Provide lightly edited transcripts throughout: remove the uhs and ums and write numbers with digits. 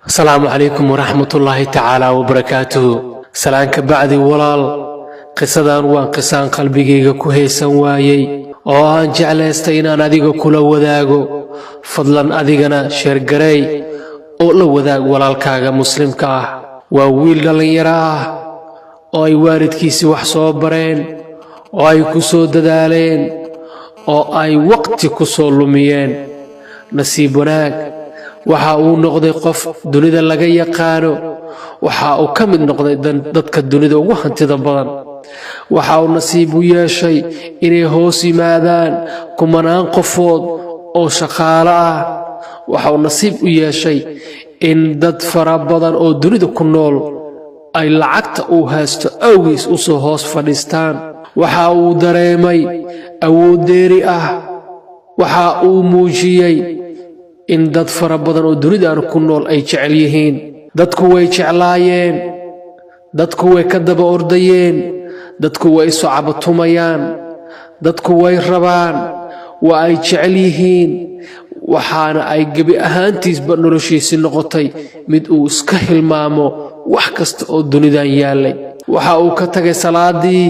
السلام عليكم ورحمة الله تعالى وبركاته. سلامك بعد ولال قصدان وان قصان قلبيغيغا كوهيسان وايي oo aan jeclaystay inaan adiga kula wadaago fadlan adigana sheergaray oo la wadaag walaalkaaga muslimka ah. waa wiil dhalinyaro ah oo ay waalidkiisi wax soo bareen oo ay ku soo dadaaleen oo ay waqti ku soo lumiyeen. nasiib wanaag waxa uu noqday qof dunida laga yaqaano, waxa uu ka mid noqday dadka dunida ugu hantida badan. waxa uu nasiib u yeeshay inay hoos yimaadaan kumanaan qofood oo shaqaale ah. waxa uu nasiib u yeeshay in dad fara badan oo dunida ku nool ay lacagta uu haysto awgiis u soo hoos fadhiistaan. waxa uu dareemay awood dheeri ah. waxa uu muujiyay in dad fara badan oo dunidaan ku nool ay jecel yihiin. dadku way jeclaayeen, dadku way ka daba ordayeen, dadku way soo cabatumayaan, dadku way rabaan, waa ay jecel yihiin. waxaana ay gebi ahaantiisba noloshiisi noqotay mid uu iska hilmaamo wax kasta oo dunidan yaallay. waxa uu ka tagay salaadii,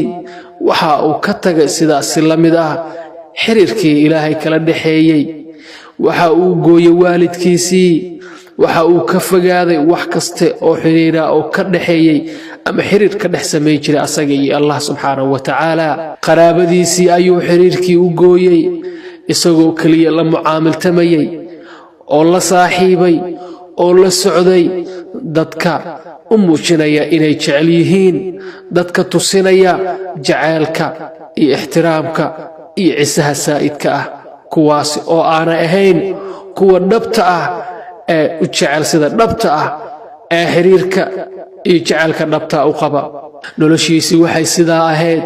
waxa uu ka tagay sidaas la mid ah xiriirkii ilaahay kala dhaxeeyay. waxa uu gooyay waalidkiisii, waxa uu ka fogaaday wax kasta oo xiriira oo ka dhaxeeyay ama xiriir ka dhex samay jiray asaga iyo Allah subhanahu wa ta'ala. qaraabadiisii ayuu xiriirkii u gooyay isagoo kaliya la mucaamiltamayay oo la saaxiibay oo la socday dadka u muujinaya inay jecel yihiin, dadka tusinaya jacaylka iyo ixtiraamka iyo cisaha saa'idka ah, kuwaas oo aan ahayn kuwa dhabta ah ee u jecel sida dhabta ah ee xiriirka iyo jacaylka dhabta u qaba. noloshiisi waxay sidaa ahayd.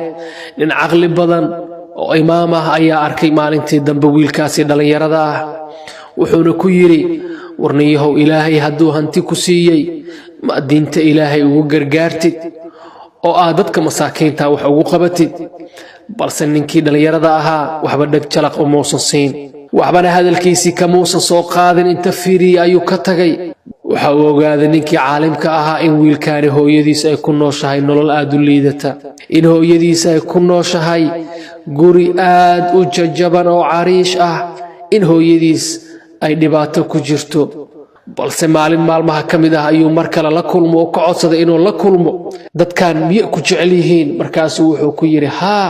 nin caqli badan oo imaam ah ayaa arkay maalintii dambe wiilkaasi dhalinyarada ah, wuxuuna ku yiri, warniyahow, ilaahay hadduu hanti ku siiyey ma diinta ilaahay ugu gargaartid oo aad dadka masaakiinta wax ugu qabatid? balse ninkii dhalinyarada ahaa waxba dheg jalaq umuusan siin, waxbana hadalkiisii kamuusan soo qaadin. inta fiiriyey ayuu ka tagay. waxa uu ogaaday ninkii caalimka ahaa in wiilkaani hooyadiis ay ku nooshahay nolol aad u liidata, in hooyadiis ay ku nooshahay guri aad u jajaban oo cariish ah, in hooyadiis ay dhibaato ku jirto. balse maalin maalmaha ka mid ah ayuu mar kale la kulmo oo ka codsaday inuu la kulmo. dadkan miyay ku jecel yihiin? markaasuu wuxuu ku yidhi, haa,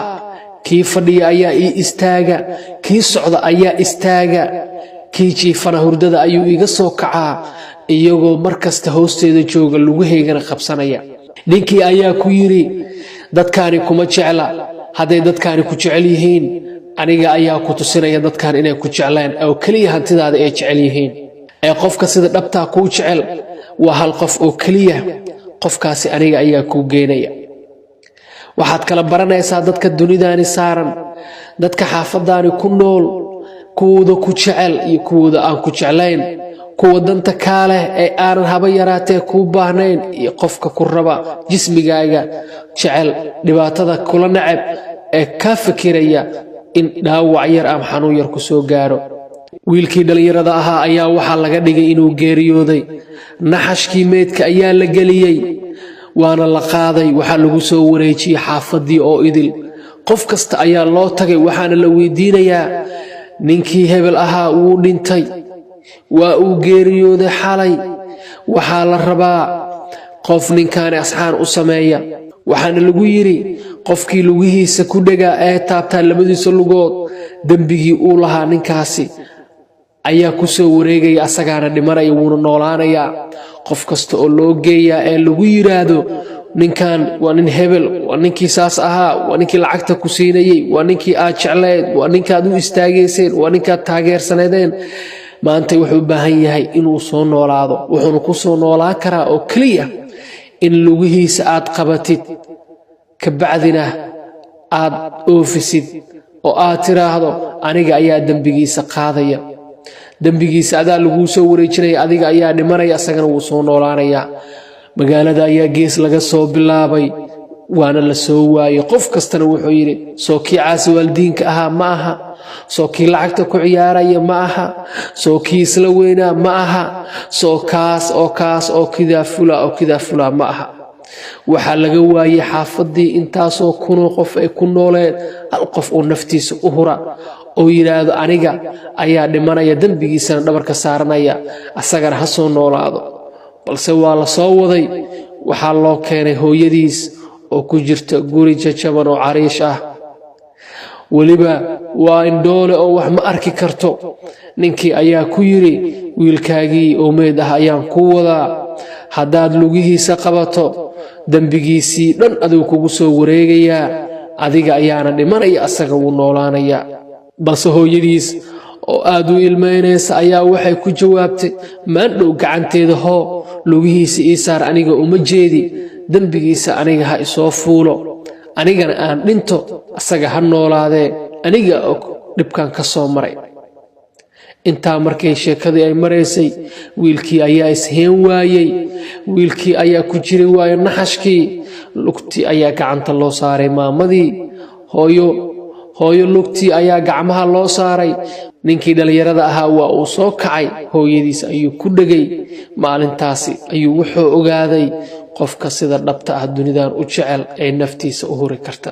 kii fadhiya ayaa ii istaaga, kii socda ayaa istaaga, kii jiifana hurdada ayuu iga soo kacaa, iyagoo mar kasta hoosteeda jooga lugahaygana qabsanaya. ninkii ayaa ku yidhi, dadkaani kuma jecla. hadday dadkaani ku jecel yihiin, aniga ayaa ku tusinaya dadkaan inay ku jeclaan oo keliya hantidaada ay jecel yihiin. ee qofka sida dhabtaa kuu jecel waa hal qof oo keliya, qofkaasi aniga ayaa kuu geenaya. waxaad kala baranaysaa dadka dunidaani saaran, dadka xaafadaani ku nool, kuwooda ku jecel iyo kuwooda aan ku jeclayn, kuwa danta kaa leh ee aanan haba yaraatee kuu baahnayn, iyo qofka ku raba jismigaaga jecel, dhibaatada kula nacab ee kaa fikiraya in dhaawac yar ama xanuun yar ku soo gaaro. wiilkii dhalinyarada ahaa ayaa waxaa laga dhigay inuu geeriyooday. naxashkii meydka ayaa la geliyey, waana la qaaday. waxaa lagu soo wareejiyey xaafadii oo idil. qof kasta ayaa loo tagay, waxaana la weydiinayaa, ninkii hebel ahaa wuu dhintay, waa uu geeriyooday xalay. waxaa la rabaa qof ninkaani asxaan u sameeya. waxaana lagu yidhi, qofkii lugihiisa ku dhegaa ee taabtaa labadiisa lugood, dembigii uu lahaa ninkaasi ayaa ku soo wareegaya, asagaana dhimanaya, wuuna noolaanayaa. qof kasta oo loo geeyaa ee lagu yiraahdo, ninkan waa nin hebel, waa ninkii saas ahaa, waa ninkii lacagta ku siinayay, waa ninkii aad jecleed, waa ninkaad u istaagayseen, waa ninkaad taageersaneedeen, maanta wuxuu u baahan yahay inuu soo noolaado. wuxuuna ku soo noolaan karaa oo keliya in lugihiisa aad qabatid, kabacdina aad oofisid oo aad tiraahdo, aniga ayaa dembigiisa qaadaya, dembigiisa adaa laguu soo wareejinaya, adiga ayaa dhimanaya, asagana wuu soo noolaanayaa. magaalada ayaa gees laga soo bilaabay, waana la soo waayey. qof kastana wuxuu yidhi, soo kii caasi waalidiinka ahaa ma aha, soo kii lacagta ku ciyaaraya ma aha soo kii isla weynaa ma aha soo kaas oo kidaa fula ma aha waxaa laga waayay xaafadii intaasoo kunoo qof ay ku nooleen hal qof oo naftiisa u hura oo yiraahdo aniga ayaa dhimanaya dambigiisana dhabarka saaranaya asagana ha soo noolaado balse waa la soo waday waxaa loo keenay hooyadiis oo ku jirta guri jajaban oo cariish ah waliba waa indhoole oo wax ma arki karto ninkii ayaa ku yiri wiilkaagii oo meed ah ayaan ku wadaa haddaad lugihiisa qabato dambigiisii dhan adigu kugu soo wareegayaa adiga ayaana dhimanaya asaga wuu noolaanaya balse hooyadiis oo aad u ilmeynaysa ayaa waxay ku jawaabtay maandhow gacanteeda hoo lugihiisa ii saar aniga uma jeedi dambigiisa aniga ha isoo fuulo anigana aan dhinto asaga ha noolaadee aniga og dhibkan ka soo maray intaa markay sheekadii ay maraysay wiilkii ayaa isheen waayey wiilkii ayaa ku jiri waayay naxashkii lugtii ayaa gacanta loo saaray maamadii hooyo lugtii ayaa gacmaha loo saaray ninkii dhalinyarada ahaa waa uu soo kacay hooyadiis ayuu ku dhegay maalintaasi ayuu wuxuu ogaaday qofka sida dhabta ah dunidan u jecel ee naftiisa u huri karta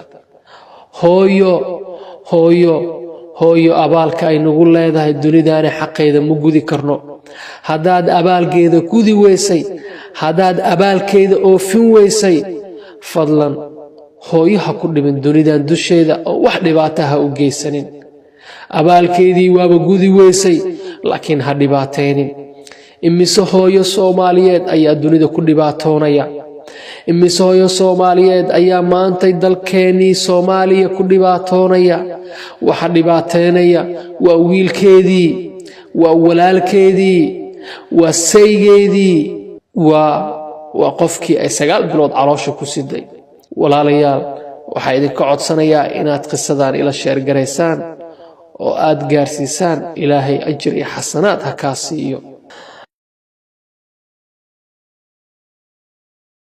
hooyo abaalka ay nagu leedahay dunidan xaqeeda ma gudi karno haddaad abaalkeeda gudi weysay haddaad abaalkeeda oofin weysay fadlan hooyo ha ku dhimin dunidan dusheeda oo wax dhibaato ha u geysanin abaalkeedii waaba gudi weysay laakiin ha dhibaateynin imise hooyo Soomaaliyeed ayaa dunida ku dhibaatoonaya imise hooyo Soomaaliyeed ayaa maantay dalkeenii Soomaaliya ku dhibaatoonaya waxa dhibaateynaya waa wiilkeedii waa walaalkeedii waa saygeedii waa qofkii ay 9 bilood caloosha ku siday walaalayaal waxaa idinka codsanayaa inaad qisadan ila sheer gareysaan oo aad gaarsiisaan ilaahay ajir iyo xasanaad ha ka siiyo